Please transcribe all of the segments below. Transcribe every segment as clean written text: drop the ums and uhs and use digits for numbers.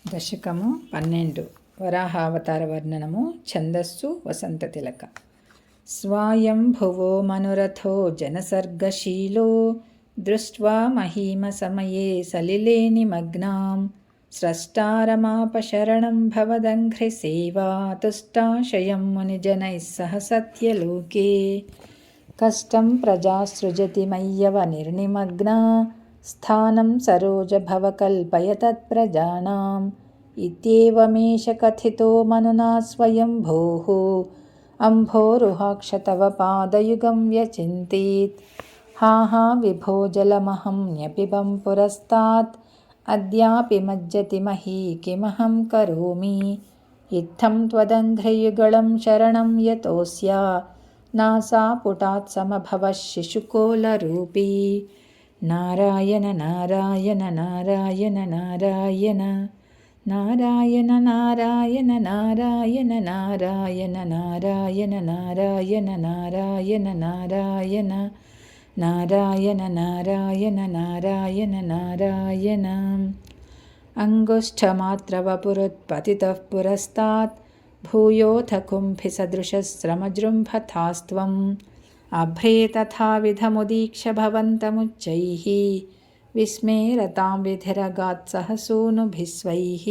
దశకము 12 వరాహావతార వర్ణనము ఛందస్సు వసంతతిలక స్వాయంభువో మనురథో జనసర్గశీలో దృష్ట్వా మహీమసమయే సలిలే నిమగ్నాం స్రష్టారమాపశరణం భవదంఘ్రిసేవా తుష్టాశయం మునిజనైః సహ సత్యలోకే కష్టం ప్రజా సృజతి మయ్యవ నిర్నిమగ్నా స్థానం సరోజభవ కల్పయ తత్ప్రజానాం ఇత్యేవమేష కథితో మనునా స్వయంభూః అంభోరుహాక్ష తవ పాదయుగం వ్యచింతేత్ హా హా విభో జలమహం న్యపిబం పురస్తాత్ అద్యాపి మజ్జతి మహీ కిమహం కరోమి ఇత్థం త్వదంఘ్రియుగళం శరణం యతోస్య నాసాపుటాత్ సమభవః శిశుకోలరూపీ నారాయణ నారాయణ నారాయణ నారాయణ నారాయణ నారాయణ నారాయణ నారాయణ నారాయణ నారాయణ నారాయణ నారాయణ నారాయణ నారాయణ నారాయణ నారాయణ అంగుష్ఠమాత్రవపురుత్పతితః పురస్తాత్ భూయోథ కుంభిసదృశస్రమజృంభథాస్త్వం అభ్రే తథావిధముదీక్ష భవంతముచ్చైః విస్మేరతాం విధిరగాత్ సహసూనుభిస్వైః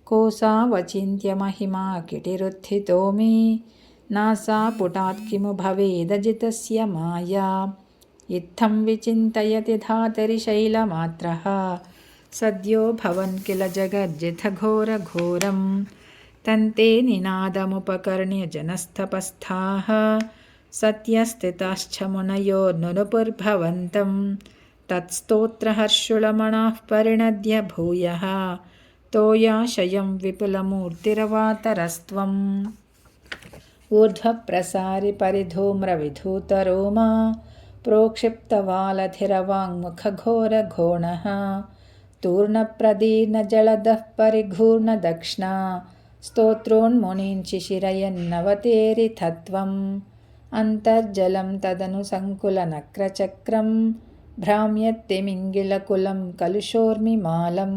కోసావచింత్య మహిమా కిటిరుత్థితో మే నాసాపుటాత్ కిము భవేదజితస్య మాయా ఇత్థం విచింతయతి ధాతరి శైలమాత్రః సద్యో భవన్ కిల జగజ్జితఘోరఘోరం తంతే నినాదముపకర్ణ్య జనస్తపస్థాః సత్యస్థితాశ్చ మునయో నునుపుర్భవంతం తత్స్తోత్రహర్షులమణాః పరిణద్య భూయః తోయాశయం విపులమూర్తిరవాతరస్త్వం ఊర్ధ్వప్రసారి పరిధూమ్రవిధూతరోమా ప్రోక్షిప్తవాలధిరవాङ्ముఖఘోరఘోణः తూర్ణప్రదీర్ణజలదః పరిఘూర్ణదక్ష్ణా స్తోత్రోన్మునీంచిశిరయన్నవతేరితత్వం అంతర్జలం తదను సంకులనక్రచక్రం భ్రామ్యత్తిమింగిలకులం కలుషోర్మిమాలం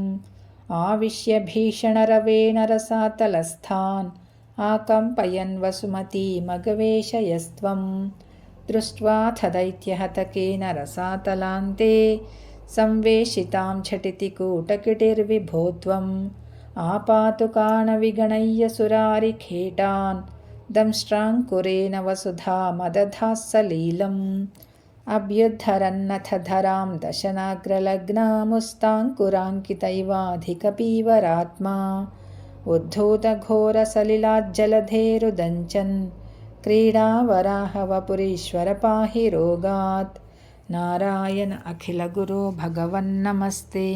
ఆవిశ్య భీషణరవేణ రసాతలస్థాన్ ఆకంపయన్ వసుమతీమగవేశయస్త్వం దృష్ట్వాథ దైత్యహతకేన రసాతలాంతే సంవేషితాం ఝటితి కూటకిటిర్విభో త్వం ఆపాతుకాణవిగణయ్య సురారిఖేటాన్ దంష్ట్రాంకురేణ వసుధామదధాः సలీలం అభ్యుద్ధరన్నథ ధరాం దశనాగ్రలగ్నాముస్తాంకురాంకితైవాధికపీవరాత్మా ఉద్ధూతఘోరసలిలాజ్జలధేరుదంచన్ క్రీడావరాహవపురీశ్వర పాహి రోగాత్ నారాయణ అఖిలగురో భగవన్నమస్తే.